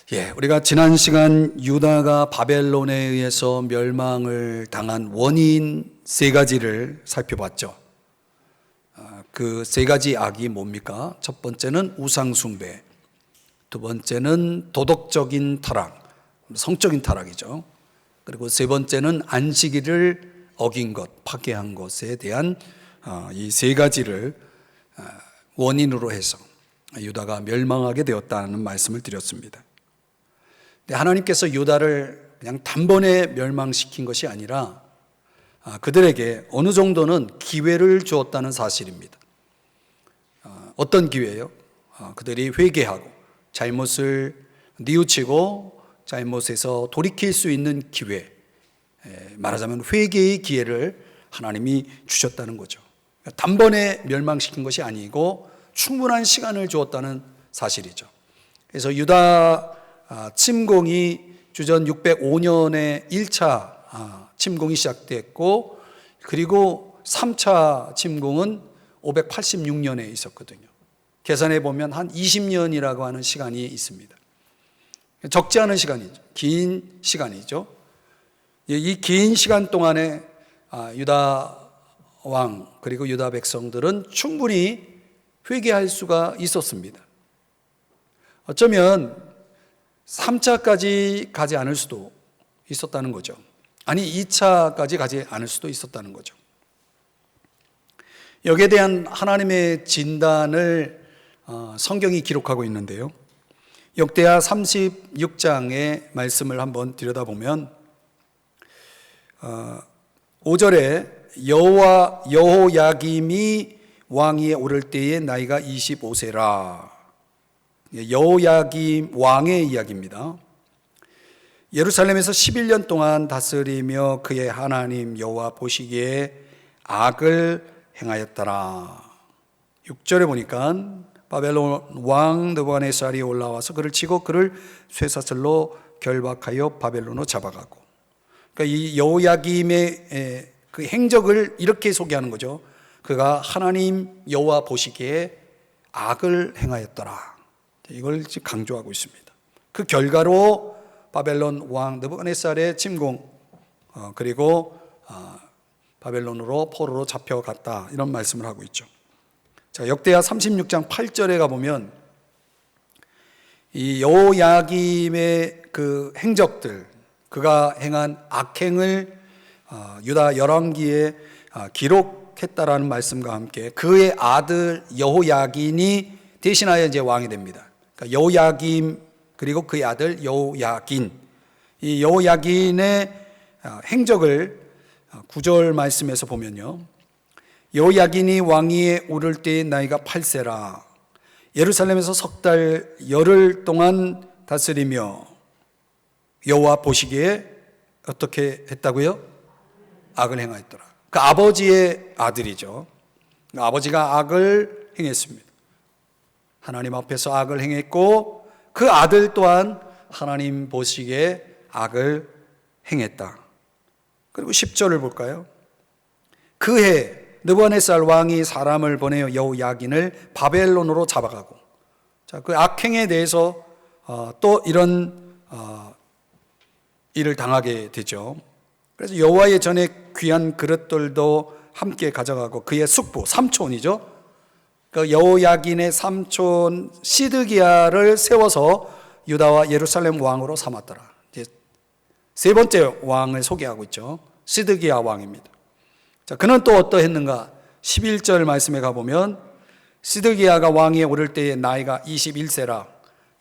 우리가 지난 시간 유다가 바벨론에 의해서 멸망을 당한 원인 세 가지를 살펴봤죠. 그 세 가지 악이 뭡니까? 첫 번째는 우상숭배, 두 번째는 도덕적인 타락, 성적인 타락이죠. 그리고 세 번째는 안식일을 어긴 것, 파괴한 것에 대한 이 세 가지를 원인으로 해서 유다가 멸망하게 되었다는 말씀을 드렸습니다. 하나님께서 유다를 그냥 단번에 멸망시킨 것이 아니라 그들에게 어느 정도는 기회를 주었다는 사실입니다. 어떤 기회예요? 그들이 회개하고 잘못을 뉘우치고 잘못에서 돌이킬 수 있는 기회, 말하자면 회개의 기회를 하나님이 주셨다는 거죠. 단번에 멸망시킨 것이 아니고 충분한 시간을 주었다는 사실이죠. 그래서 유다 침공이 주전 605년에 1차 침공이 시작됐고, 그리고 3차 침공은 586년에 있었거든요. 계산해 보면 한 20년이라고 하는 시간이 있습니다. 적지 않은 시간이죠. 긴 시간이죠. 이 긴 시간 동안에 유다 왕 그리고 유다 백성들은 충분히 회개할 수가 있었습니다. 어쩌면 3차까지 가지 않을 수도 있었다는 거죠. 아니 2차까지 가지 않을 수도 있었다는 거죠. 여기에 대한 하나님의 진단을 성경이 기록하고 있는데요. 역대하 36장의 말씀을 한번 들여다보면 5절에 여호야김이 왕위에 오를 때에 나이가 25세라. 여호야김 왕의 이야기입니다. 예루살렘에서 11년 동안 다스리며 그의 하나님 여호와 보시기에 악을 행하였더라. 6절에 보니까 바벨론 왕 느부갓네살이 올라와서 그를 치고 그를 쇠사슬로 결박하여 바벨론으로 잡아가고. 그러니까 이 여호야김의 그 행적을 이렇게 소개하는 거죠. 그가 하나님 여호와 보시기에 악을 행하였더라. 이걸 강조하고 있습니다. 그 결과로 바벨론 왕 느부갓네살의 침공, 그리고 바벨론으로 포로로 잡혀갔다, 이런 말씀을 하고 있죠. 자, 역대하 36장 8절에 가보면 이 여호야김의 그 행적들, 그가 행한 악행을 유다 열왕기에 기록했다라는 말씀과 함께 그의 아들 여호야긴이 대신하여 이제 왕이 됩니다. 그러니까 여호야김 그리고 그의 아들 여호야긴, 이 여호야긴의 행적을 9절 말씀에서 보면요, 여호야긴이 왕위에 오를 때의 나이가 8세라. 예루살렘에서 석 달 열흘 동안 다스리며 여호와 보시기에 어떻게 했다고요? 악을 행하였더라. 그 아버지의 아들이죠. 아버지가 악을 행했습니다. 하나님 앞에서 악을 행했고 그 아들 또한 하나님 보시기에 악을 행했다. 그리고 10절을 볼까요? 그해 느부갓네살 왕이 사람을 보내어 여호야긴을 바벨론으로 잡아가고. 자, 그 악행에 대해서 또 이런 일을 당하게 되죠. 그래서 여호와의 전에 귀한 그릇들도 함께 가져가고 그의 숙부 삼촌이죠. 그 여호야긴의 삼촌 시드기야를 세워서 유다와 예루살렘 왕으로 삼았더라. 이제 세 번째 왕을 소개하고 있죠. 시드기야 왕입니다. 자, 그는 또 어떠했는가? 11절 말씀에 가보면 시드기야가 왕위에 오를 때의 나이가 21세라.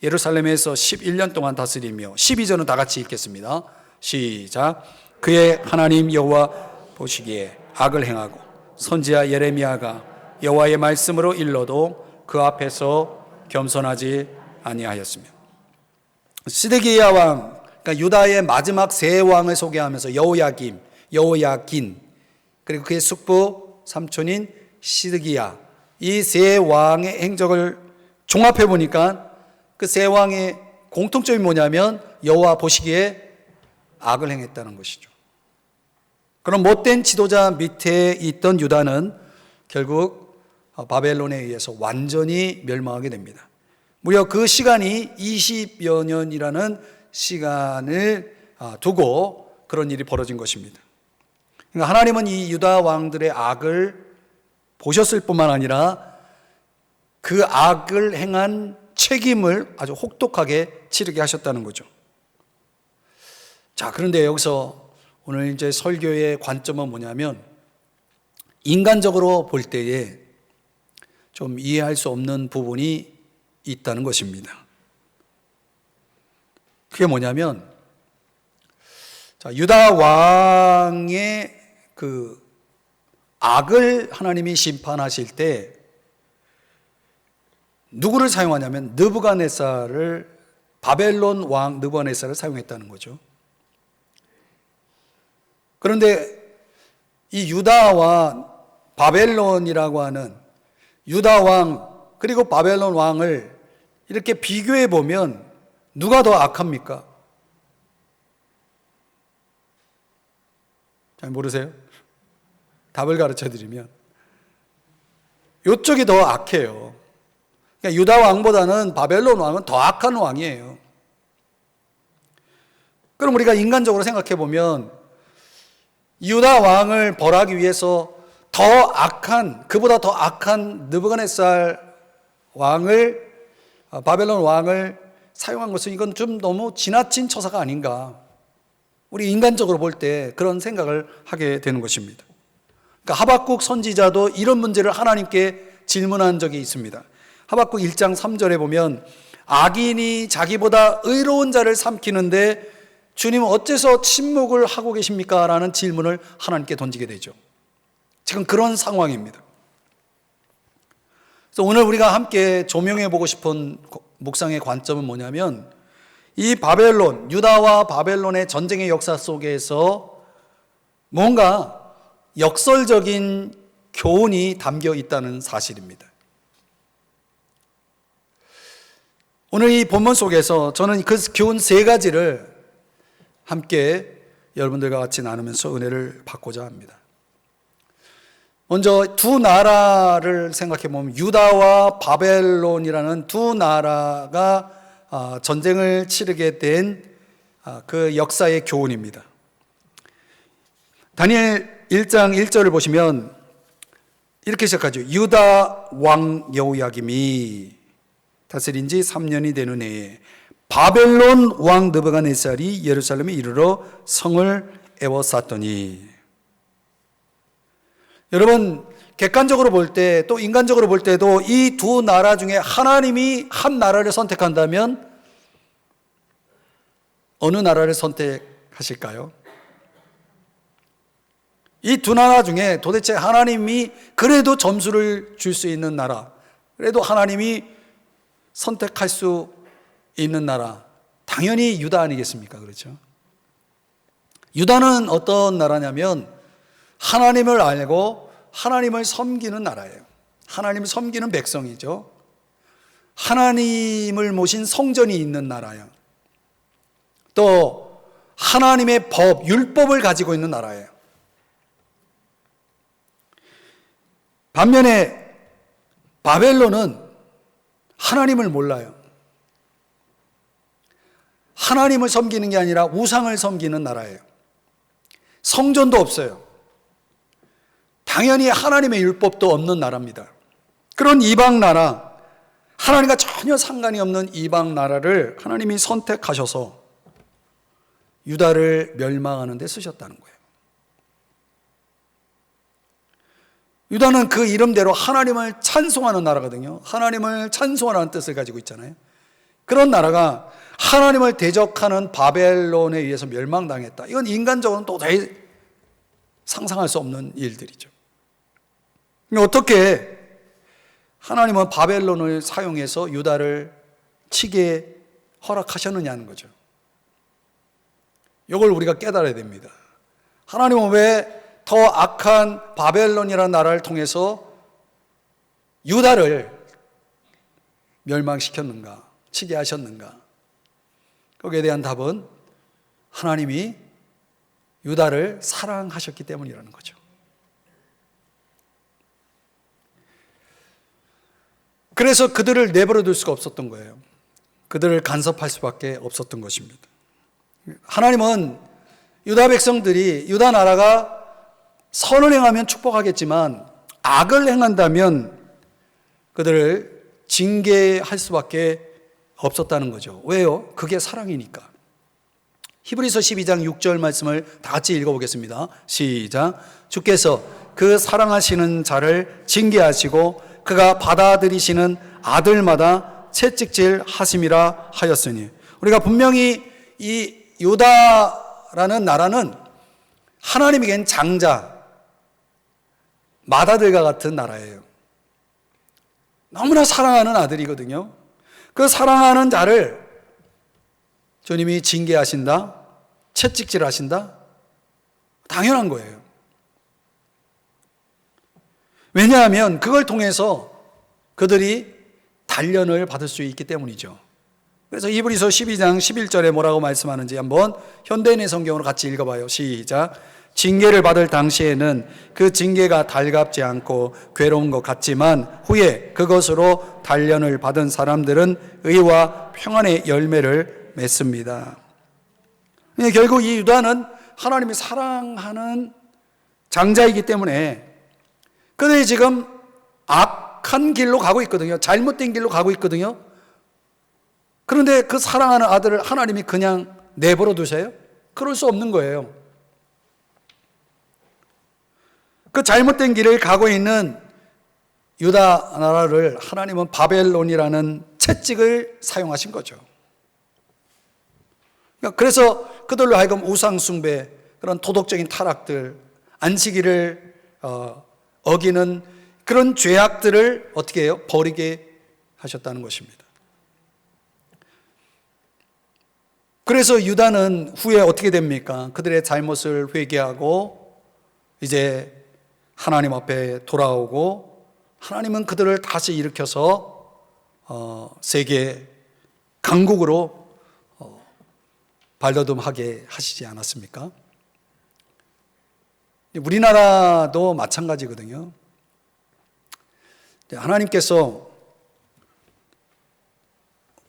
예루살렘에서 11년 동안 다스리며. 12절은 다 같이 읽겠습니다. 시작. 그의 하나님 여호와 보시기에 악을 행하고 선지자 예레미야가 여호와의 말씀으로 일러도 그 앞에서 겸손하지 아니하였으며. 시드기야 왕, 그러니까 유다의 마지막 세 왕을 소개하면서 여호야김, 여호야긴, 그리고 그의 숙부 삼촌인 시드기야, 이 세 왕의 행적을 종합해 보니까 그 세 왕의 공통점이 뭐냐면 여호와 보시기에 악을 행했다는 것이죠. 그럼 못된 지도자 밑에 있던 유다는 결국 바벨론에 의해서 완전히 멸망하게 됩니다. 무려 그 시간이 20여 년이라는 시간을 두고 그런 일이 벌어진 것입니다. 그러니까 하나님은 이 유다 왕들의 악을 보셨을 뿐만 아니라 그 악을 행한 책임을 아주 혹독하게 치르게 하셨다는 거죠. 자, 그런데 여기서 오늘 이제 설교의 관점은 뭐냐면, 인간적으로 볼 때에 좀 이해할 수 없는 부분이 있다는 것입니다. 그게 뭐냐면, 자, 유다 왕의 그 악을 하나님이 심판하실 때 누구를 사용하냐면 느부갓네살을, 바벨론 왕 느부갓네살을 사용했다는 거죠. 그런데 이 유다와 바벨론이라고 하는 유다 왕 그리고 바벨론 왕을 이렇게 비교해 보면 누가 더 악합니까? 잘 모르세요? 답을 가르쳐 드리면 이쪽이 더 악해요. 그러니까 유다 왕보다는 바벨론 왕은 더 악한 왕이에요. 그럼 우리가 인간적으로 생각해 보면 유다 왕을 벌하기 위해서 더 악한, 그보다 더 악한 느부갓네살 왕을, 바벨론 왕을 사용한 것은 이건 좀 너무 지나친 처사가 아닌가. 우리 인간적으로 볼 때 그런 생각을 하게 되는 것입니다. 그러니까 하박국 선지자도 이런 문제를 하나님께 질문한 적이 있습니다. 하박국 1장 3절에 보면 악인이 자기보다 의로운 자를 삼키는데 주님은 어째서 침묵을 하고 계십니까? 라는 질문을 하나님께 던지게 되죠. 지금 그런 상황입니다. 그래서 오늘 우리가 함께 조명해 보고 싶은 묵상의 관점은 뭐냐면, 이 바벨론, 유다와 바벨론의 전쟁의 역사 속에서 뭔가 역설적인 교훈이 담겨 있다는 사실입니다. 오늘 이 본문 속에서 저는 그 교훈 세 가지를 함께 여러분들과 같이 나누면서 은혜를 받고자 합니다. 먼저 두 나라를 생각해 보면 유다와 바벨론이라는 두 나라가 전쟁을 치르게 된 그 역사의 교훈입니다. 다니엘 1장 1절을 보시면 이렇게 시작하죠. 유다 왕 여호야김이 다스린 지 3년이 되는 해에 바벨론 왕 느부갓네살이 예루살렘에 이르러 성을 에워쌌더니. 여러분, 객관적으로 볼 때 또 인간적으로 볼 때도 이 두 나라 중에 하나님이 한 나라를 선택한다면 어느 나라를 선택하실까요? 이 두 나라 중에 도대체 하나님이 그래도 점수를 줄 수 있는 나라, 그래도 하나님이 선택할 수 있는 나라, 당연히 유다 아니겠습니까? 그렇죠? 유다는 어떤 나라냐면 하나님을 알고 하나님을 섬기는 나라예요. 하나님을 섬기는 백성이죠. 하나님을 모신 성전이 있는 나라예요. 또 하나님의 법, 율법을 가지고 있는 나라예요. 반면에 바벨론은 하나님을 몰라요. 하나님을 섬기는 게 아니라 우상을 섬기는 나라예요. 성전도 없어요. 당연히 하나님의 율법도 없는 나라입니다. 그런 이방 나라, 하나님과 전혀 상관이 없는 이방 나라를 하나님이 선택하셔서 유다를 멸망하는 데 쓰셨다는 거예요. 유다는 그 이름대로 하나님을 찬송하는 나라거든요. 하나님을 찬송하라는 뜻을 가지고 있잖아요. 그런 나라가 하나님을 대적하는 바벨론에 의해서 멸망당했다. 이건 인간적으로는 도저히 상상할 수 없는 일들이죠. 어떻게 하나님은 바벨론을 사용해서 유다를 치게 허락하셨느냐는 거죠. 이걸 우리가 깨달아야 됩니다. 하나님은 왜 더 악한 바벨론이라는 나라를 통해서 유다를 멸망시켰는가, 치게 하셨는가? 거기에 대한 답은 하나님이 유다를 사랑하셨기 때문이라는 거죠. 그래서 그들을 내버려 둘 수가 없었던 거예요. 그들을 간섭할 수밖에 없었던 것입니다. 하나님은 유다 백성들이, 유다 나라가 선을 행하면 축복하겠지만 악을 행한다면 그들을 징계할 수밖에 없었다는 거죠. 왜요? 그게 사랑이니까. 히브리서 12장 6절 말씀을 다 같이 읽어보겠습니다. 시작. 주께서 그 사랑하시는 자를 징계하시고 그가 받아들이시는 아들마다 채찍질 하심이라 하였으니. 우리가 분명히 이 유다라는 나라는 하나님에겐 장자, 맏아들과 같은 나라예요. 너무나 사랑하는 아들이거든요. 그 사랑하는 자를 주님이 징계하신다? 채찍질 하신다? 당연한 거예요. 왜냐하면 그걸 통해서 그들이 단련을 받을 수 있기 때문이죠. 그래서 히브리서 12장 11절에 뭐라고 말씀하는지 한번 현대인의 성경으로 같이 읽어봐요. 시작. 징계를 받을 당시에는 그 징계가 달갑지 않고 괴로운 것 같지만 후에 그것으로 단련을 받은 사람들은 의와 평안의 열매를 맺습니다. 결국 이 유다는 하나님이 사랑하는 장자이기 때문에 그들이 지금 악한 길로 가고 있거든요. 잘못된 길로 가고 있거든요. 그런데 그 사랑하는 아들을 하나님이 그냥 내버려 두세요? 그럴 수 없는 거예요. 그 잘못된 길을 가고 있는 유다 나라를 하나님은 바벨론이라는 채찍을 사용하신 거죠. 그래서 그들로 하여금 우상숭배, 그런 도덕적인 타락들, 안식일을 어기는 그런 죄악들을 어떻게 해요? 버리게 하셨다는 것입니다. 그래서 유다는 후에 어떻게 됩니까? 그들의 잘못을 회개하고 이제 하나님 앞에 돌아오고 하나님은 그들을 다시 일으켜서 세계 강국으로 발돋움하게 하시지 않았습니까? 우리나라도 마찬가지거든요. 하나님께서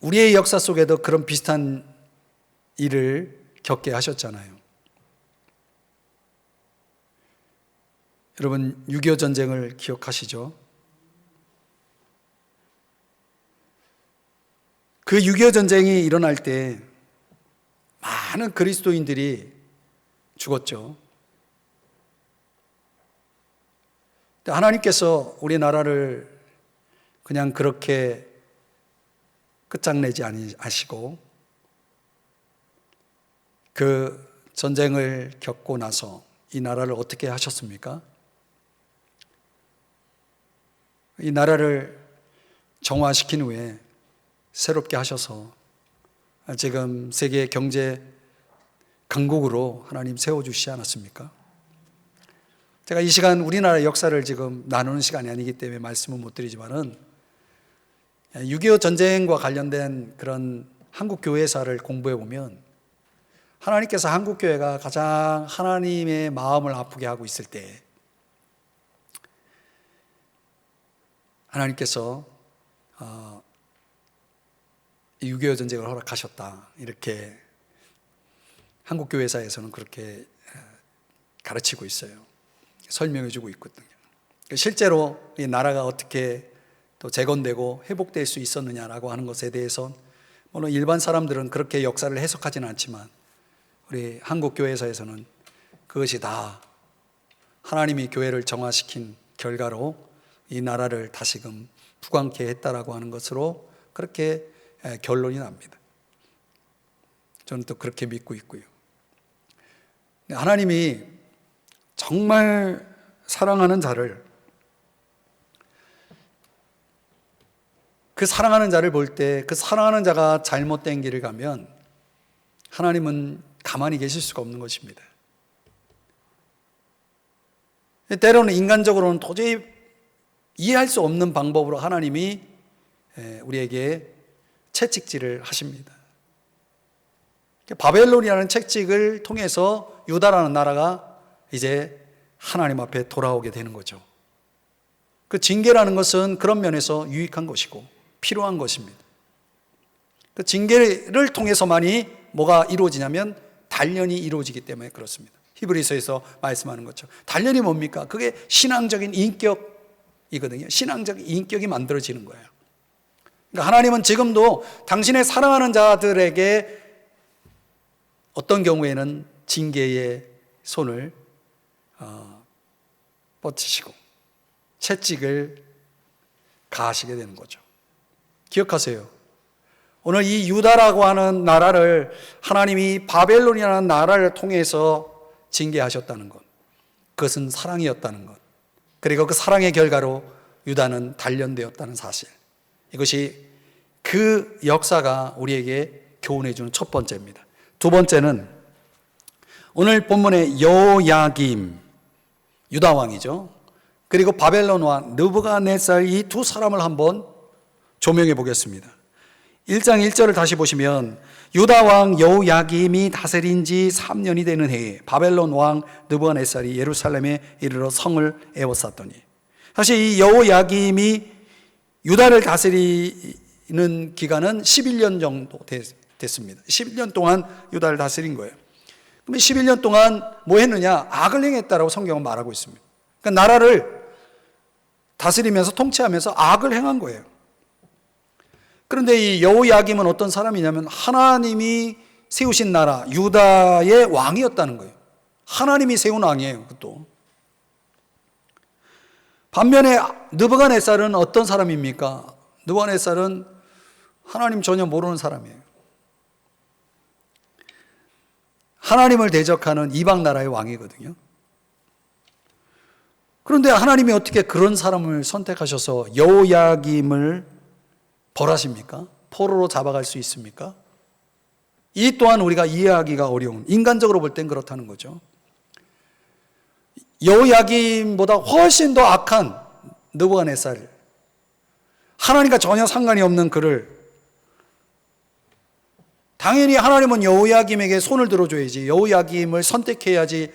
우리의 역사 속에도 그런 비슷한 일을 겪게 하셨잖아요. 여러분 6.25 전쟁을 기억하시죠? 그 6.25 전쟁이 일어날 때 많은 그리스도인들이 죽었죠. 하나님께서 우리나라를 그냥 그렇게 끝장내지 아니하시고 그 전쟁을 겪고 나서 이 나라를 어떻게 하셨습니까? 이 나라를 정화시킨 후에 새롭게 하셔서 지금 세계 경제 강국으로 하나님 세워주시지 않았습니까? 제가 이 시간 우리나라 역사를 지금 나누는 시간이 아니기 때문에 말씀은 못 드리지만은 6.25 전쟁과 관련된 그런 한국 교회사를 공부해 보면 하나님께서 한국 교회가 가장 하나님의 마음을 아프게 하고 있을 때 하나님께서 6.25 전쟁을 허락하셨다. 이렇게 한국 교회사에서는 그렇게 가르치고 있어요. 설명해 주고 있거든요. 실제로 이 나라가 어떻게 또 재건되고 회복될 수 있었느냐라고 하는 것에 대해서 물론 일반 사람들은 그렇게 역사를 해석하지는 않지만 우리 한국 교회사에서는 그것이 다 하나님이 교회를 정화시킨 결과로 이 나라를 다시금 부강케 했다라고 하는 것으로 그렇게 결론이 납니다. 저는 또 그렇게 믿고 있고요. 하나님이 정말 사랑하는 자를, 그 사랑하는 자를 볼 때 그 사랑하는 자가 잘못된 길을 가면 하나님은 가만히 계실 수가 없는 것입니다. 때로는 인간적으로는 도저히 이해할 수 없는 방법으로 하나님이 우리에게 채찍질을 하십니다. 바벨론이라는 채찍을 통해서 유다라는 나라가 이제 하나님 앞에 돌아오게 되는 거죠. 그 징계라는 것은 그런 면에서 유익한 것이고 필요한 것입니다. 그 징계를 통해서만이 뭐가 이루어지냐면 단련이 이루어지기 때문에 그렇습니다. 히브리서에서 말씀하는 것처럼 단련이 뭡니까? 그게 신앙적인 인격이거든요. 신앙적인 인격이 만들어지는 거예요. 그러니까 하나님은 지금도 당신의 사랑하는 자들에게 어떤 경우에는 징계의 손을 뻗치시고 채찍을 가하시게 되는 거죠. 기억하세요. 오늘 이 유다라고 하는 나라를 하나님이 바벨론이라는 나라를 통해서 징계하셨다는 것, 그것은 사랑이었다는 것, 그리고 그 사랑의 결과로 유다는 단련되었다는 사실, 이것이 그 역사가 우리에게 교훈해 주는 첫 번째입니다. 두 번째는 오늘 본문의 여호야김, 유다 왕이죠. 그리고 바벨론 왕 느부갓네살, 이 두 사람을 한번 조명해 보겠습니다. 1장 1절을 다시 보시면 유다 왕 여호야김이 다스린 지 3년이 되는 해에 바벨론 왕 느부갓네살이 예루살렘에 이르러 성을 에워쌌더니, 사실 이 여호야김이 유다를 다스리는 기간은 11년 정도 됐습니다. 11년 동안 유다를 다스린 거예요. 그러면 11년 동안 뭐 했느냐? 악을 행했다라고 성경은 말하고 있습니다. 그러니까 나라를 다스리면서 통치하면서 악을 행한 거예요. 그런데 이 여호야김은 어떤 사람이냐면 하나님이 세우신 나라 유다의 왕이었다는 거예요. 하나님이 세운 왕이에요. 그것도. 반면에 느부갓네살은 어떤 사람입니까? 느부갓네살은 하나님 전혀 모르는 사람이에요. 하나님을 대적하는 이방 나라의 왕이거든요. 그런데 하나님이 어떻게 그런 사람을 선택하셔서 여호야김을 벌하십니까? 포로로 잡아갈 수 있습니까? 이 또한 우리가 이해하기가 어려운, 인간적으로 볼 땐 그렇다는 거죠. 여호야김보다 훨씬 더 악한 느부갓네살, 하나님과 전혀 상관이 없는 그를, 당연히 하나님은 여호야김에게 손을 들어줘야지, 여호야김을 선택해야지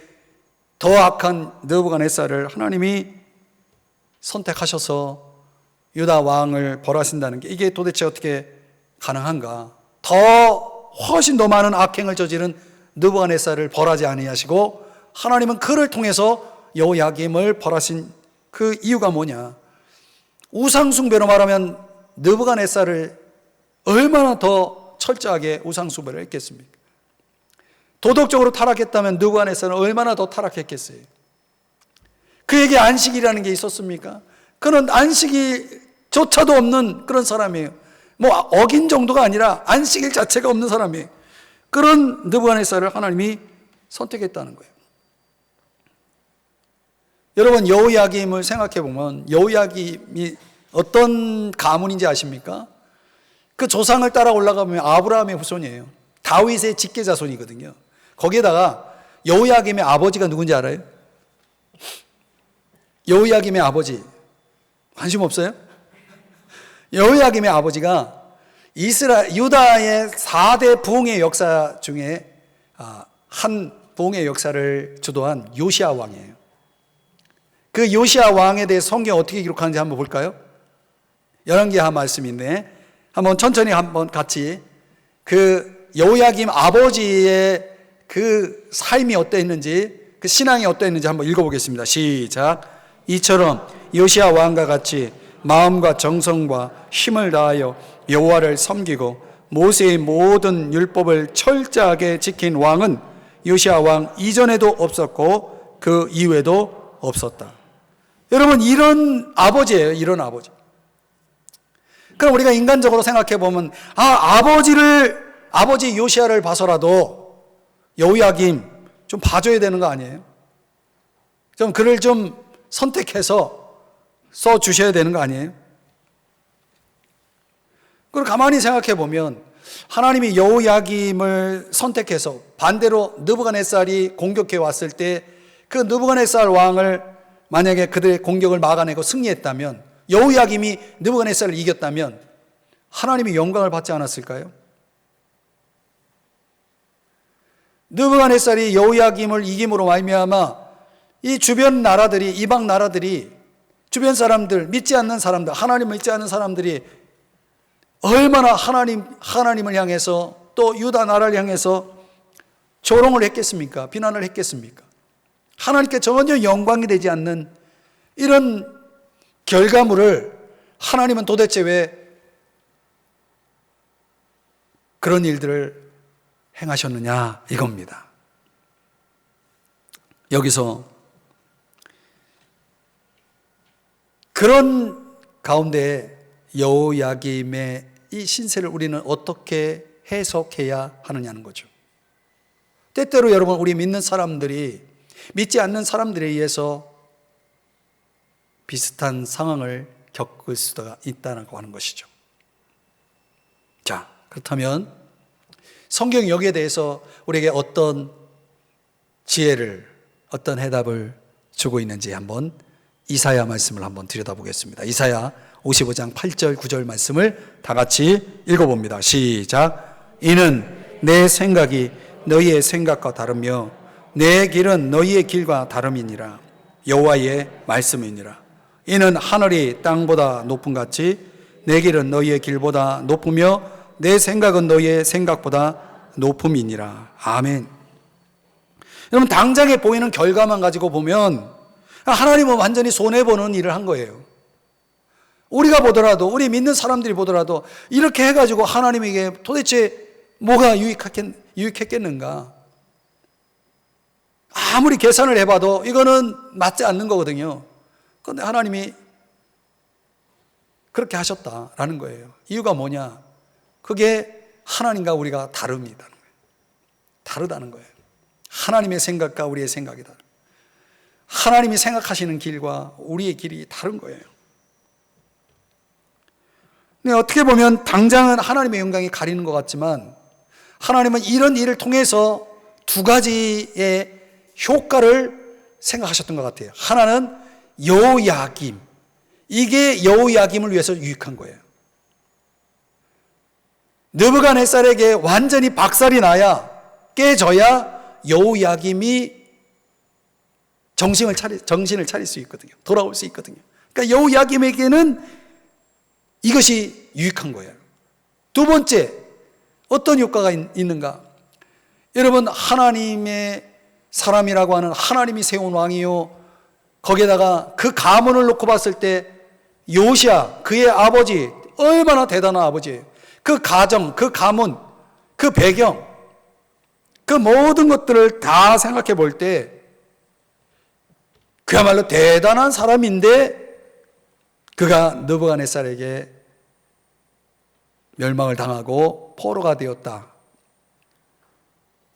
더 악한 느부갓네살을 하나님이 선택하셔서 유다 왕을 벌하신다는 게 이게 도대체 어떻게 가능한가? 훨씬 더 많은 악행을 저지른 느부갓네살을 벌하지 아니하시고 하나님은 그를 통해서 여호야김을 벌하신 그 이유가 뭐냐? 우상숭배로 말하면 느부갓네살을 얼마나 더 철저하게 우상숭배를 했겠습니까? 도덕적으로 타락했다면 느부갓네살은 얼마나 더 타락했겠어요? 그에게 안식이라는 게 있었습니까? 그는 안식일조차도 없는 그런 사람이에요. 뭐 어긴 정도가 아니라 안식일 자체가 없는 사람이에요. 그런 느부갓네살을 하나님이 선택했다는 거예요. 여러분, 여호야김을 생각해 보면 여호야김이 어떤 가문인지 아십니까? 그 조상을 따라 올라가면 아브라함의 후손이에요. 다윗의 직계자손이거든요. 거기에다가 여호야김의 아버지가 누군지 알아요? 여호야김의 아버지 관심 없어요? 여호야김의 아버지가 유다의 4대 부흥의 역사 중에 한 부흥의 역사를 주도한 요시야 왕이에요. 그 요시야 왕에 대해 성경 어떻게 기록하는지 한번 볼까요? 열왕기하 말씀인데 한번 천천히 한번 같이 그 여호야김 아버지의 그 삶이 어땠는지, 그 신앙이 어땠는지 한번 읽어보겠습니다. 시작. 이처럼 요시야 왕과 같이 마음과 정성과 힘을 다하여 여호와를 섬기고 모세의 모든 율법을 철저하게 지킨 왕은 요시야 왕 이전에도 없었고 그 이후에도 없었다. 여러분, 이런 아버지예요. 이런 아버지. 그럼 우리가 인간적으로 생각해 보면 아버지 요시야를 봐서라도 여호야김 좀 봐줘야 되는 거 아니에요? 좀 그를 좀 선택해서 써 주셔야 되는 거 아니에요? 그리고 가만히 생각해 보면 하나님이 여호야김을 선택해서 반대로 느부갓네살이 공격해 왔을 때 그 느부갓네살 왕을 만약에 그들의 공격을 막아내고 승리했다면, 여호야김이 느부갓네살을 이겼다면 하나님이 영광을 받지 않았을까요? 느부갓네살이 여호야김을 이김으로 말미암아 이 주변 나라들이, 이방 나라들이 주변 사람들, 믿지 않는 사람들, 하나님을 믿지 않는 사람들이 얼마나 하나님을 향해서 또 유다 나라를 향해서 조롱을 했겠습니까? 비난을 했겠습니까? 하나님께 전혀 영광이 되지 않는 이런 결과물을 하나님은 도대체 왜 그런 일들을 행하셨느냐 이겁니다. 여기서 그런 가운데 여호야김의 이 신세를 우리는 어떻게 해석해야 하느냐는 거죠. 때때로 여러분, 우리 믿는 사람들이 믿지 않는 사람들에 의해서 비슷한 상황을 겪을 수가 있다고 하는 것이죠. 자, 그렇다면 성경이 여기에 대해서 우리에게 어떤 지혜를, 어떤 해답을 주고 있는지 한번 이사야 말씀을 한번 들여다보겠습니다. 이사야 55장 8절 9절 말씀을 다 같이 읽어봅니다. 시작. 이는 내 생각이 너희의 생각과 다르며 내 길은 너희의 길과 다름이니라. 여호와의 말씀이니라. 이는 하늘이 땅보다 높음 같이 내 길은 너희의 길보다 높으며 내 생각은 너희의 생각보다 높음이니라. 아멘. 여러분, 당장에 보이는 결과만 가지고 보면 하나님은 완전히 손해보는 일을 한 거예요. 우리가 보더라도, 우리 믿는 사람들이 보더라도 이렇게 해가지고 하나님에게 도대체 뭐가 유익했겠는가? 아무리 계산을 해봐도 이거는 맞지 않는 거거든요. 그런데 하나님이 그렇게 하셨다라는 거예요. 이유가 뭐냐? 그게 하나님과 우리가 다릅니다. 다르다는 거예요. 하나님의 생각과 우리의 생각이 다르다. 하나님이 생각하시는 길과 우리의 길이 다른 거예요. 근데 어떻게 보면 당장은 하나님의 영광이 가리는 것 같지만 하나님은 이런 일을 통해서 두 가지의 효과를 생각하셨던 것 같아요. 하나는 여호야김, 이게 여호야김을 위해서 유익한 거예요. 느부갓네살에게 완전히 박살이 나야, 깨져야 여호야김이 정신을 차릴 수 있거든요. 돌아올 수 있거든요. 그러니까 여호야김에게는 이것이 유익한 거예요. 두 번째, 어떤 효과가 있는가? 여러분, 하나님의 사람이라고 하는 하나님이 세운 왕이요, 거기에다가 그 가문을 놓고 봤을 때 요시야, 그의 아버지, 얼마나 대단한 아버지예요. 그 가정, 그 가문, 그 배경, 그 모든 것들을 다 생각해 볼 때 그야말로 대단한 사람인데 그가 느부갓네살에게 멸망을 당하고 포로가 되었다.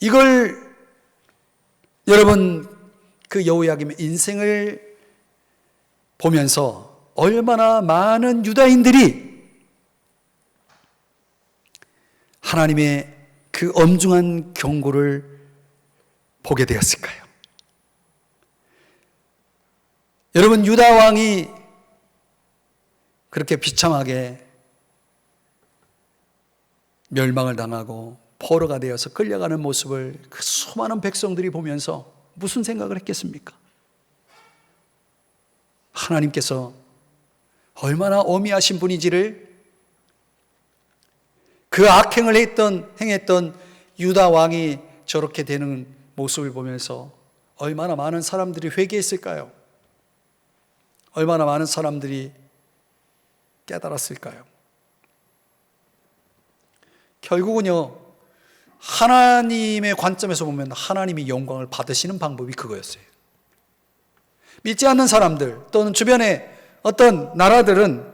이걸 여러분, 그 여호야김의 인생을 보면서 얼마나 많은 유다인들이 하나님의 그 엄중한 경고를 보게 되었을까요? 여러분, 유다 왕이 그렇게 비참하게 멸망을 당하고 포로가 되어서 끌려가는 모습을 그 수많은 백성들이 보면서 무슨 생각을 했겠습니까? 하나님께서 얼마나 어미하신 분이지를, 그 악행을 행했던 유다 왕이 저렇게 되는 모습을 보면서 얼마나 많은 사람들이 회개했을까요? 얼마나 많은 사람들이 깨달았을까요? 결국은요, 하나님의 관점에서 보면 하나님이 영광을 받으시는 방법이 그거였어요. 믿지 않는 사람들 또는 주변의 어떤 나라들은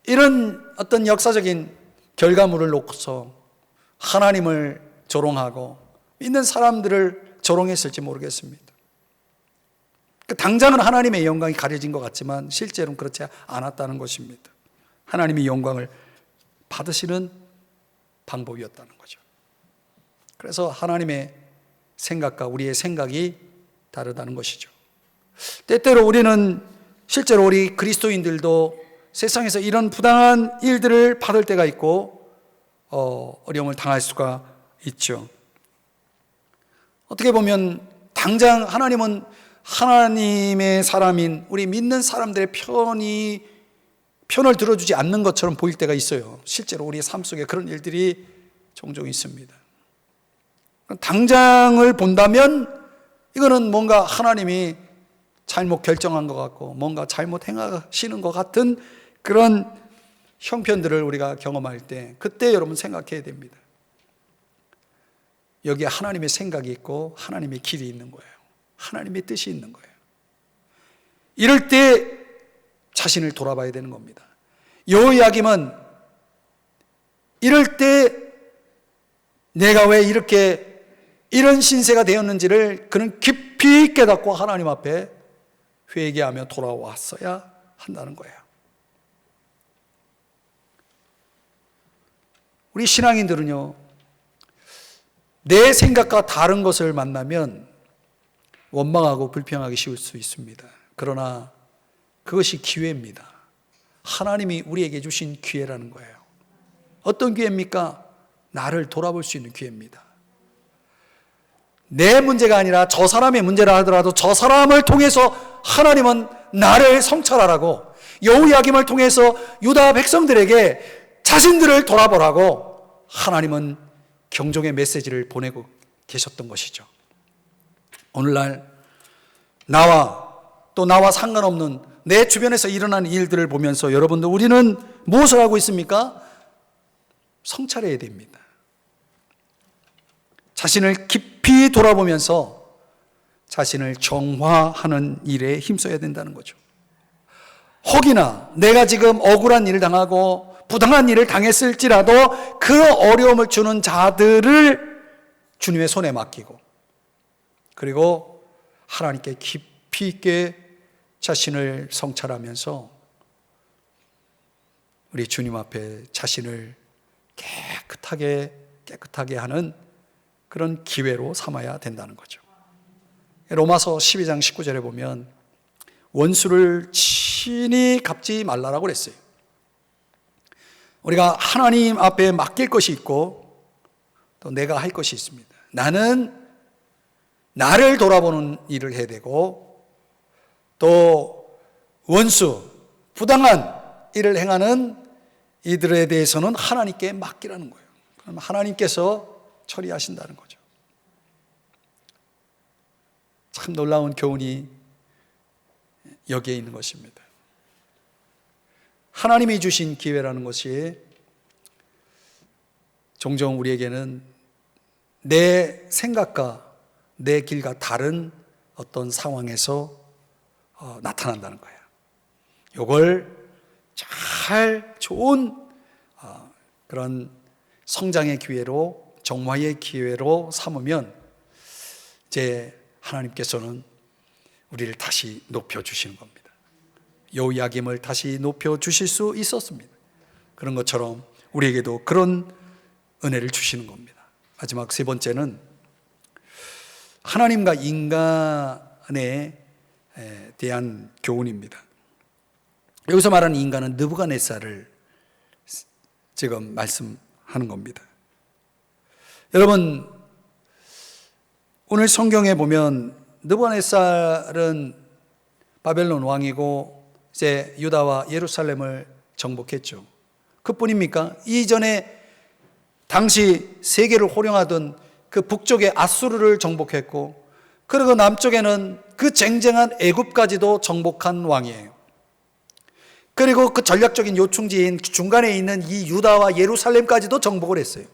이런 어떤 역사적인 결과물을 놓고서 하나님을 조롱하고 믿는 사람들을 조롱했을지 모르겠습니다. 당장은 하나님의 영광이 가려진 것 같지만 실제로는 그렇지 않았다는 것입니다. 하나님이 영광을 받으시는 방법이었다는 거죠. 그래서 하나님의 생각과 우리의 생각이 다르다는 것이죠. 때때로 우리는, 실제로 우리 그리스도인들도 세상에서 이런 부당한 일들을 받을 때가 있고 어려움을 당할 수가 있죠. 어떻게 보면 당장 하나님은 하나님의 사람인 우리 믿는 사람들의 편을 들어주지 않는 것처럼 보일 때가 있어요. 실제로 우리의 삶 속에 그런 일들이 종종 있습니다. 당장을 본다면 이거는 뭔가 하나님이 잘못 결정한 것 같고 뭔가 잘못 행하시는 것 같은 그런 형편들을 우리가 경험할 때 그때 여러분 생각해야 됩니다. 여기에 하나님의 생각이 있고 하나님의 길이 있는 거예요. 하나님의 뜻이 있는 거예요. 이럴 때 자신을 돌아봐야 되는 겁니다. 여호야김은 이럴 때 내가 왜 이런 신세가 되었는지를 그는 깊이 깨닫고 하나님 앞에 회개하며 돌아왔어야 한다는 거예요. 우리 신앙인들은요, 내 생각과 다른 것을 만나면 원망하고 불평하기 쉬울 수 있습니다. 그러나 그것이 기회입니다. 하나님이 우리에게 주신 기회라는 거예요. 어떤 기회입니까? 나를 돌아볼 수 있는 기회입니다. 내 문제가 아니라 저 사람의 문제라 하더라도 저 사람을 통해서 하나님은 나를 성찰하라고, 여호야김을 통해서 유다 백성들에게 자신들을 돌아보라고 하나님은 경종의 메시지를 보내고 계셨던 것이죠. 오늘날 나와 상관없는 내 주변에서 일어나는 일들을 보면서 여러분들 우리는 무엇을 하고 있습니까? 성찰해야 됩니다. 자신을 깊이 돌아보면서 자신을 정화하는 일에 힘써야 된다는 거죠. 혹이나 내가 지금 억울한 일을 당하고 부당한 일을 당했을지라도 그 어려움을 주는 자들을 주님의 손에 맡기고 그리고 하나님께 깊이 있게 자신을 성찰하면서 우리 주님 앞에 자신을 깨끗하게 하는 그런 기회로 삼아야 된다는 거죠. 로마서 12장 19절에 보면 원수를 친히 갚지 말라라고 그랬어요. 우리가 하나님 앞에 맡길 것이 있고 또 내가 할 것이 있습니다. 나는 나를 돌아보는 일을 해야 되고 또 원수, 부당한 일을 행하는 이들에 대해서는 하나님께 맡기라는 거예요. 그럼 하나님께서 처리하신다는 거죠. 참 놀라운 교훈이 여기에 있는 것입니다. 하나님이 주신 기회라는 것이 종종 우리에게는 내 생각과 내 길과 다른 어떤 상황에서 나타난다는 거예요. 이걸 잘 좋은 그런 성장의 기회로, 정화의 기회로 삼으면 이제 하나님께서는 우리를 다시 높여주시는 겁니다. 여호야김을 다시 높여주실 수 있었습니다. 그런 것처럼 우리에게도 그런 은혜를 주시는 겁니다. 마지막 세 번째는 하나님과 인간에 대한 교훈입니다. 여기서 말하는 인간은 느부갓네살을 지금 말씀하는 겁니다. 여러분, 오늘 성경에 보면 느부갓네살은 바벨론 왕이고 이제 유다와 예루살렘을 정복했죠. 그뿐입니까? 이전에 당시 세계를 호령하던 그 북쪽의 아수르를 정복했고 그리고 남쪽에는 그 쟁쟁한 애굽까지도 정복한 왕이에요. 그리고 그 전략적인 요충지인 중간에 있는 이 유다와 예루살렘까지도 정복을 했어요.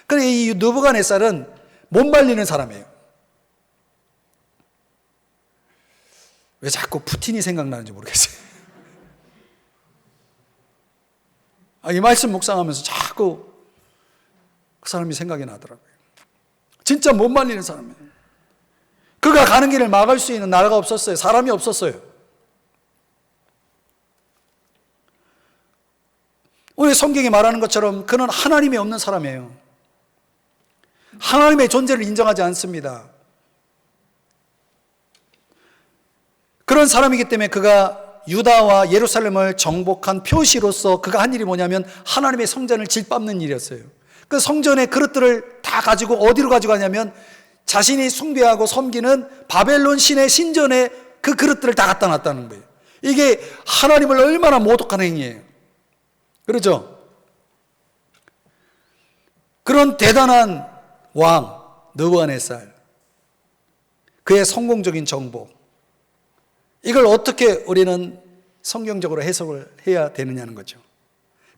그런데 이 느부갓네살은 못 말리는 사람이에요. 왜 자꾸 푸틴이 생각나는지 모르겠어요. 이 말씀 묵상하면서 자꾸 그 사람이 생각이 나더라고요. 진짜 못 말리는 사람이에요. 그가 가는 길을 막을 수 있는 나라가 없었어요. 사람이 없었어요. 오늘 성경이 말하는 것처럼 그는 하나님이 없는 사람이에요. 하나님의 존재를 인정하지 않습니다. 그런 사람이기 때문에 그가 유다와 예루살렘을 정복한 표시로서 그가 한 일이 뭐냐면 하나님의 성전을 짓밟는 일이었어요. 그 성전의 그릇들을 다 가지고 어디로 가져가냐면 자신이 숭배하고 섬기는 바벨론 신의 신전에 그 그릇들을 다 갖다 놨다는 거예요. 이게 하나님을 얼마나 모독한 행위예요. 그렇죠? 그런 대단한 왕 느부갓네살, 그의 성공적인 정복, 이걸 어떻게 우리는 성경적으로 해석을 해야 되느냐는 거죠.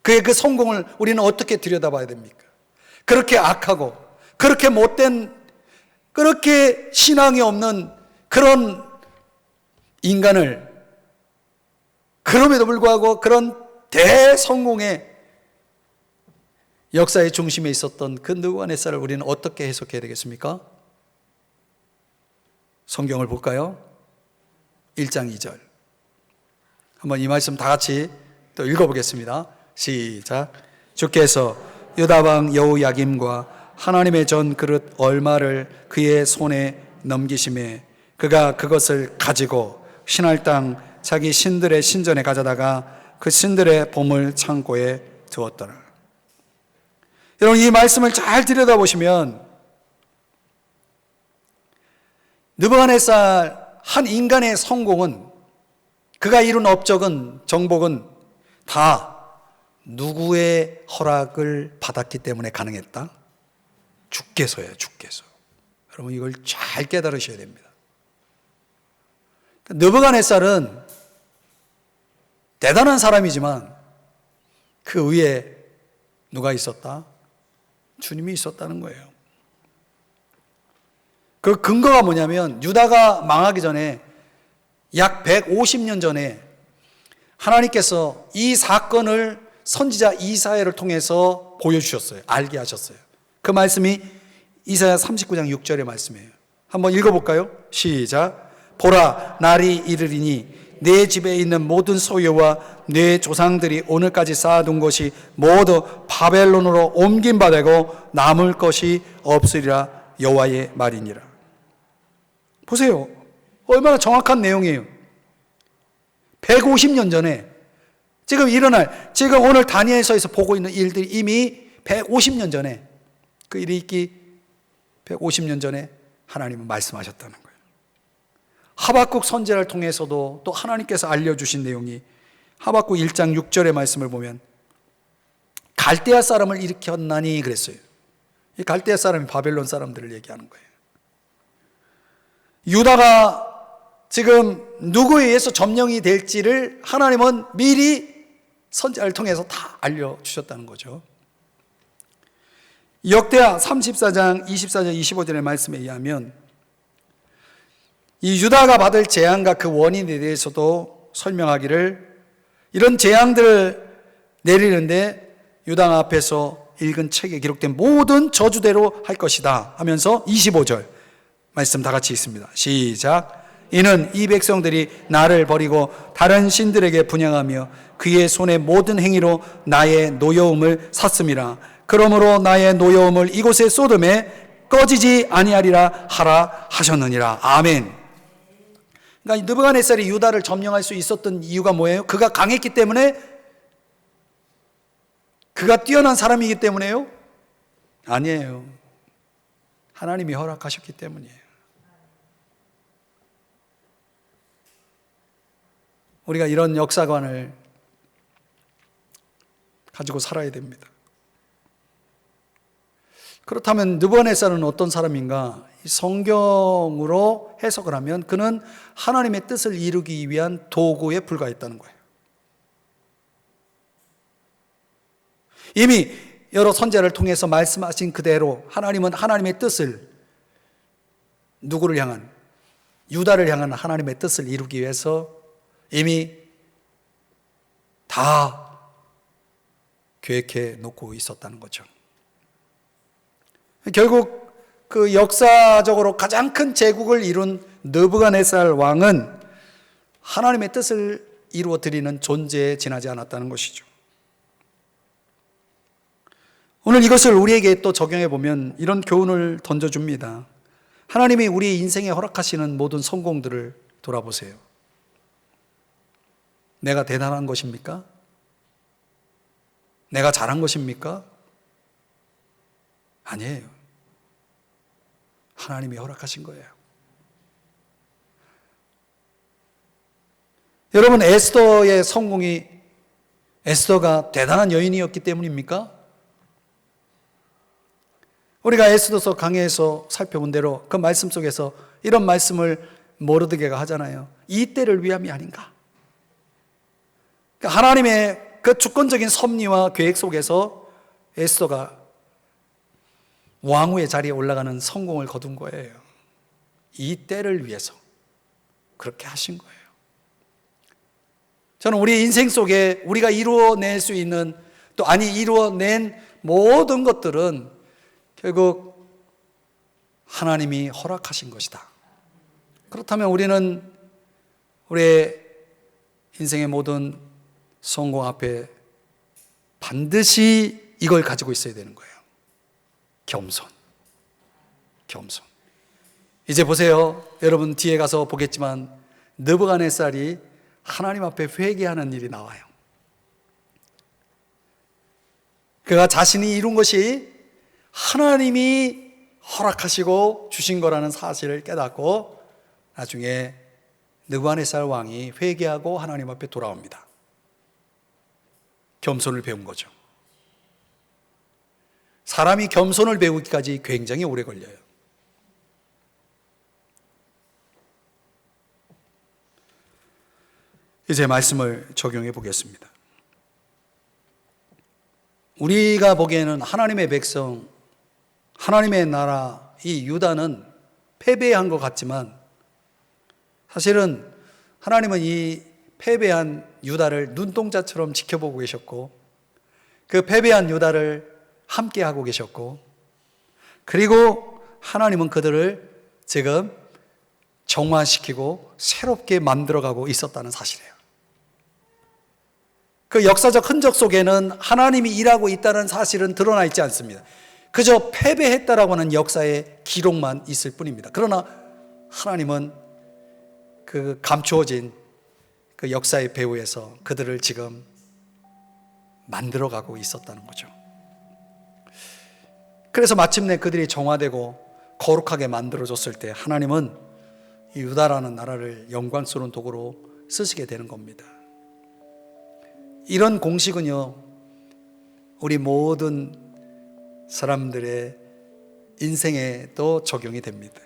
그의 그 성공을 우리는 어떻게 들여다봐야 됩니까? 그렇게 악하고 그렇게 못된, 그렇게 신앙이 없는 그런 인간을, 그럼에도 불구하고 그런 대성공의 역사의 중심에 있었던 그 느부갓네살을 우리는 어떻게 해석해야 되겠습니까? 성경을 볼까요? 1장 2절. 한번 이 말씀 다 같이 또 읽어보겠습니다. 시작. 주께서 유다왕 여호야김과 하나님의 전 그릇 얼마를 그의 손에 넘기심에 그가 그것을 가지고 신할 땅 자기 신들의 신전에 가져다가 그 신들의 보물 창고에 두었더라. 여러분, 이 말씀을 잘 들여다보시면 느부갓네살 한 인간의 성공은, 그가 이룬 업적은, 정복은 다 누구의 허락을 받았기 때문에 가능했다? 주께서예요, 주께서. 여러분, 이걸 잘 깨달으셔야 됩니다. 느부갓네살은 대단한 사람이지만 그 위에 누가 있었다? 주님이 있었다는 거예요. 그 근거가 뭐냐면, 유다가 망하기 전에 약 150년 전에 하나님께서 이 사건을 선지자 이사야를 통해서 보여주셨어요. 알게 하셨어요. 그 말씀이 이사야 39장 6절의 말씀이에요. 한번 읽어볼까요? 시작. 보라, 날이 이르리니 내 집에 있는 모든 소유와 내 조상들이 오늘까지 쌓아둔 것이 모두 바벨론으로 옮긴 바 되고 남을 것이 없으리라. 여호와의 말이니라. 보세요. 얼마나 정확한 내용이에요. 150년 전에 지금 일어날, 지금 오늘 다니엘서에서 보고 있는 일들이 이미 150년 전에, 그 일이 있기 150년 전에 하나님은 말씀하셨다는 거예요. 하박국 선지자를 통해서도 또 하나님께서 알려주신 내용이 하박국 1장 6절의 말씀을 보면 갈대아 사람을 일으켰나니 그랬어요. 이 갈대아 사람이 바벨론 사람들을 얘기하는 거예요. 유다가 지금 누구에 의해서 점령이 될지를 하나님은 미리 선지자를 통해서 다 알려주셨다는 거죠. 역대하 34장 24절 25절의 말씀에 의하면 이 유다가 받을 재앙과 그 원인에 대해서도 설명하기를, 이런 재앙들을 내리는데 유다 앞에서 읽은 책에 기록된 모든 저주대로 할 것이다 하면서 25절 말씀 다 같이 읽습니다. 시작. 이는 이 백성들이 나를 버리고 다른 신들에게 분향하며 그의 손의 모든 행위로 나의 노여움을 샀음이라. 그러므로 나의 노여움을 이곳에 쏟음에 꺼지지 아니하리라 하라 하셨느니라. 아멘. 그러니까 느부갓네살이 유다를 점령할 수 있었던 이유가 뭐예요? 그가 강했기 때문에? 그가 뛰어난 사람이기 때문에요? 아니에요. 하나님이 허락하셨기 때문이에요. 우리가 이런 역사관을 가지고 살아야 됩니다. 그렇다면 느부갓네살은 어떤 사람인가? 성경으로 해석을 하면 그는 하나님의 뜻을 이루기 위한 도구에 불과했다는 거예요. 이미 여러 선지자를 통해서 말씀하신 그대로 하나님은 하나님의 뜻을, 누구를 향한, 유다를 향한 하나님의 뜻을 이루기 위해서 이미 다 계획해 놓고 있었다는 거죠. 결국 그 역사적으로 가장 큰 제국을 이룬 느부갓네살 왕은 하나님의 뜻을 이루어 드리는 존재에 지나지 않았다는 것이죠. 오늘 이것을 우리에게 또 적용해 보면 이런 교훈을 던져줍니다. 하나님이 우리 인생에 허락하시는 모든 성공들을 돌아보세요. 내가 대단한 것입니까? 내가 잘한 것입니까? 아니에요. 하나님이 허락하신 거예요. 여러분, 에스더의 성공이 에스더가 대단한 여인이었기 때문입니까? 우리가 에스더서 강해에서 살펴본 대로 그 말씀 속에서 이런 말씀을 모르드게가 하잖아요. 이 때를 위함이 아닌가. 그러니까 하나님의 그 주권적인 섭리와 계획 속에서 에스더가 왕후의 자리에 올라가는 성공을 거둔 거예요. 이 때를 위해서 그렇게 하신 거예요. 저는 우리 인생 속에 우리가 이루어낼 수 있는, 또 이루어낸 모든 것들은 결국 하나님이 허락하신 것이다. 그렇다면 우리는 우리의 인생의 모든 성공 앞에 반드시 이걸 가지고 있어야 되는 거예요. 겸손. 이제 보세요. 여러분 뒤에 가서 보겠지만 느부갓네살이 하나님 앞에 회개하는 일이 나와요. 그가 자신이 이룬 것이 하나님이 허락하시고 주신 거라는 사실을 깨닫고 나중에 느부갓네살 왕이 회개하고 하나님 앞에 돌아옵니다. 겸손을 배운 거죠. 사람이 겸손을 배우기까지 굉장히 오래 걸려요. 이제 말씀을 적용해 보겠습니다. 우리가 보기에는 하나님의 백성, 하나님의 나라, 이 유다는 패배한 것 같지만 사실은 하나님은 이 패배한 유다를 눈동자처럼 지켜보고 계셨고 그 패배한 유다를 함께하고 계셨고 그리고 하나님은 그들을 지금 정화시키고 새롭게 만들어가고 있었다는 사실이에요. 그 역사적 흔적 속에는 하나님이 일하고 있다는 사실은 드러나 있지 않습니다. 그저 패배했다라고 하는 역사의 기록만 있을 뿐입니다. 그러나 하나님은 그 감추어진 그 역사의 배후에서 그들을 지금 만들어가고 있었다는 거죠. 그래서 마침내 그들이 정화되고 거룩하게 만들어졌을 때 하나님은 이 유다라는 나라를 영광스러운 도구로 쓰시게 되는 겁니다. 이런 공식은요, 우리 모든 사람들의 인생에도 적용이 됩니다.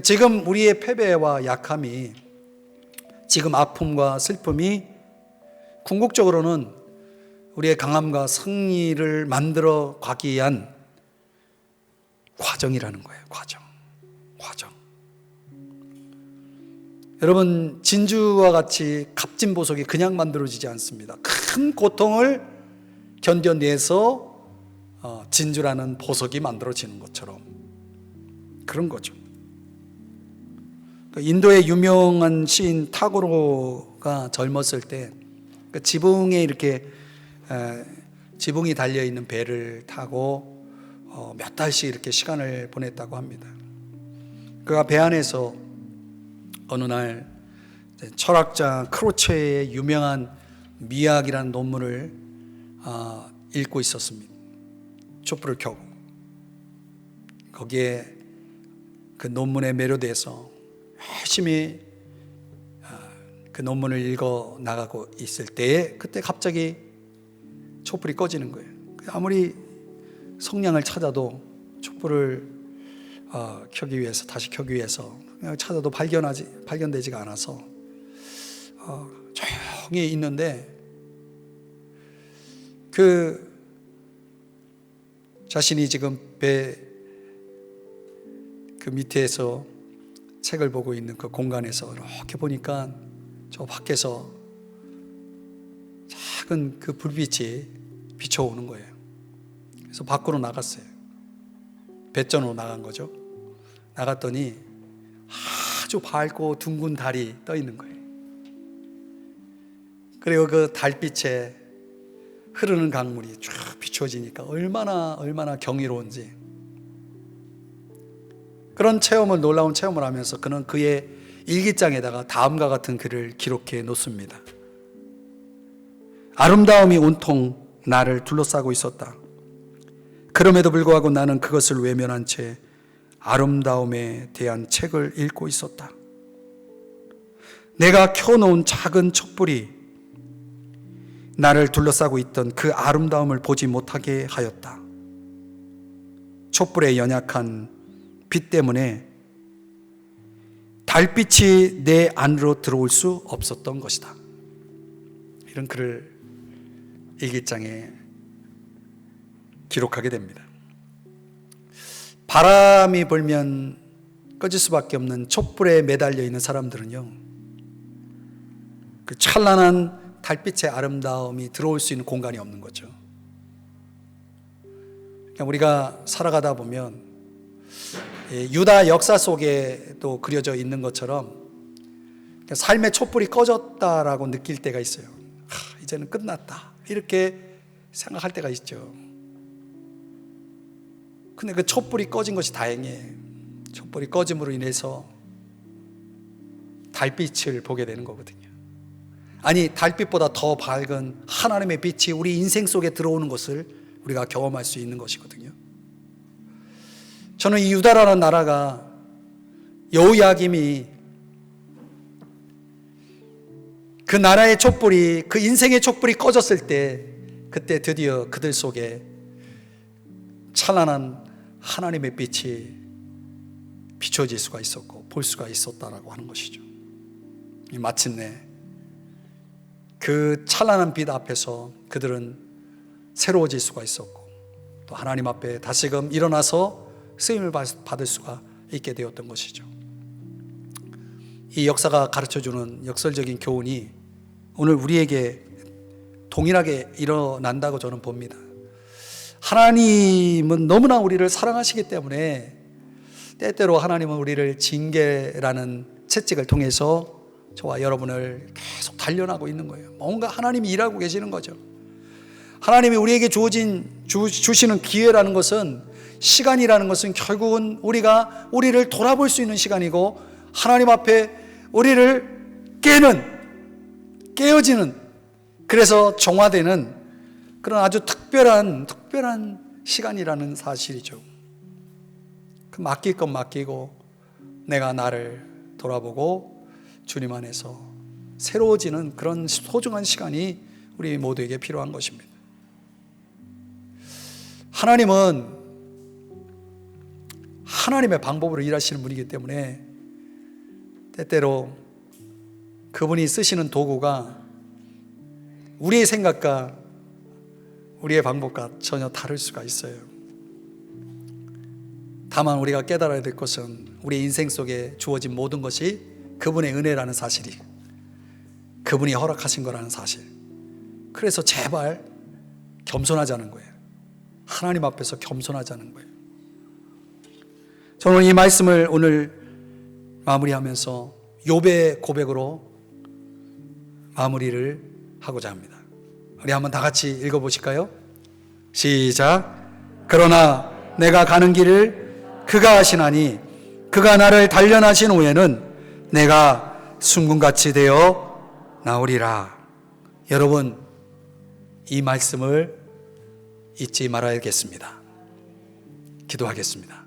지금 우리의 패배와 약함이, 지금 아픔과 슬픔이 궁극적으로는 우리의 강함과 승리를 만들어 가기 위한 과정이라는 거예요. 과정. 여러분, 진주와 같이 값진 보석이 그냥 만들어지지 않습니다. 큰 고통을 견뎌내서 진주라는 보석이 만들어지는 것처럼 그런 거죠. 인도의 유명한 시인 타고로가 젊었을 때 지붕에 이렇게 지붕이 달려있는 배를 타고 몇 달씩 이렇게 시간을 보냈다고 합니다. 그가 배 안에서 어느 날 철학자 크로체의 유명한 미학이라는 논문을 읽고 있었습니다. 촛불을 켜고 거기에 그 논문에 매료돼서 열심히 그 논문을 읽어 나가고 있을 때에 그때 갑자기 촛불이 꺼지는 거예요. 아무리 성냥을 찾아도 촛불을 다시 켜기 위해서 그냥 찾아도 발견되지가 않아서 조용히 있는데 그 자신이 지금 배 그 밑에서 책을 보고 있는 그 공간에서 이렇게 보니까 저 밖에서 작은 그 불빛이 비춰오는 거예요. 그래서 밖으로 나갔어요. 배전으로 나간 거죠. 나갔더니 아주 밝고 둥근 달이 떠 있는 거예요. 그리고 그 달빛에 흐르는 강물이 쫙 비춰지니까 얼마나 경이로운지, 그런 놀라운 체험을 하면서 그는 그의 일기장에다가 다음과 같은 글을 기록해 놓습니다. 아름다움이 온통 나를 둘러싸고 있었다. 그럼에도 불구하고 나는 그것을 외면한 채 아름다움에 대한 책을 읽고 있었다. 내가 켜놓은 작은 촛불이 나를 둘러싸고 있던 그 아름다움을 보지 못하게 하였다. 촛불의 연약한 빛 때문에 달빛이 내 안으로 들어올 수 없었던 것이다. 이런 글을 일기장에 기록하게 됩니다. 바람이 불면 꺼질 수밖에 없는 촛불에 매달려 있는 사람들은요, 그 찬란한 달빛의 아름다움이 들어올 수 있는 공간이 없는 거죠. 우리가 살아가다 보면 유다 역사 속에도 그려져 있는 것처럼 삶의 촛불이 꺼졌다라고 느낄 때가 있어요. 이제는 끝났다, 이렇게 생각할 때가 있죠. 근데 그 촛불이 꺼진 것이 다행이에요. 촛불이 꺼짐으로 인해서 달빛을 보게 되는 거거든요. 아니, 달빛보다 더 밝은 하나님의 빛이 우리 인생 속에 들어오는 것을 우리가 경험할 수 있는 것이거든요. 저는 이 유다라는 나라가, 여호야김이 그 나라의 촛불이, 그 인생의 촛불이 꺼졌을 때, 그때 드디어 그들 속에 찬란한 하나님의 빛이 비춰질 수가 있었고 볼 수가 있었다라고 하는 것이죠. 마침내 그 찬란한 빛 앞에서 그들은 새로워질 수가 있었고, 또 하나님 앞에 다시금 일어나서 쓰임을 받을 수가 있게 되었던 것이죠. 이 역사가 가르쳐주는 역설적인 교훈이 오늘 우리에게 동일하게 일어난다고 저는 봅니다. 하나님은 너무나 우리를 사랑하시기 때문에 때때로 하나님은 우리를 징계라는 채찍을 통해서 저와 여러분을 계속 단련하고 있는 거예요. 뭔가 하나님이 일하고 계시는 거죠. 하나님이 우리에게 주시는 기회라는 것은, 시간이라는 것은 결국은 우리를 돌아볼 수 있는 시간이고, 하나님 앞에 우리를 깨어지는, 그래서 정화되는 그런 아주 특별한 시간이라는 사실이죠. 그 맡길 건 맡기고 내가 나를 돌아보고 주님 안에서 새로워지는 그런 소중한 시간이 우리 모두에게 필요한 것입니다. 하나님은 하나님의 방법으로 일하시는 분이기 때문에 때때로 그분이 쓰시는 도구가 우리의 생각과 우리의 방법과 전혀 다를 수가 있어요. 다만 우리가 깨달아야 될 것은 우리 인생 속에 주어진 모든 것이 그분의 은혜라는 사실이, 그분이 허락하신 거라는 사실. 그래서 제발 겸손하자는 거예요. 하나님 앞에서 겸손하자는 거예요. 저는 이 말씀을 오늘 마무리하면서 욥의 고백으로 마무리를 하고자 합니다. 우리 한번 다 같이 읽어보실까요? 시작. 그러나 내가 가는 길을 그가 아시나니 그가 나를 단련하신 후에는 내가 순금같이 되어 나오리라. 여러분, 이 말씀을 잊지 말아야겠습니다. 기도하겠습니다.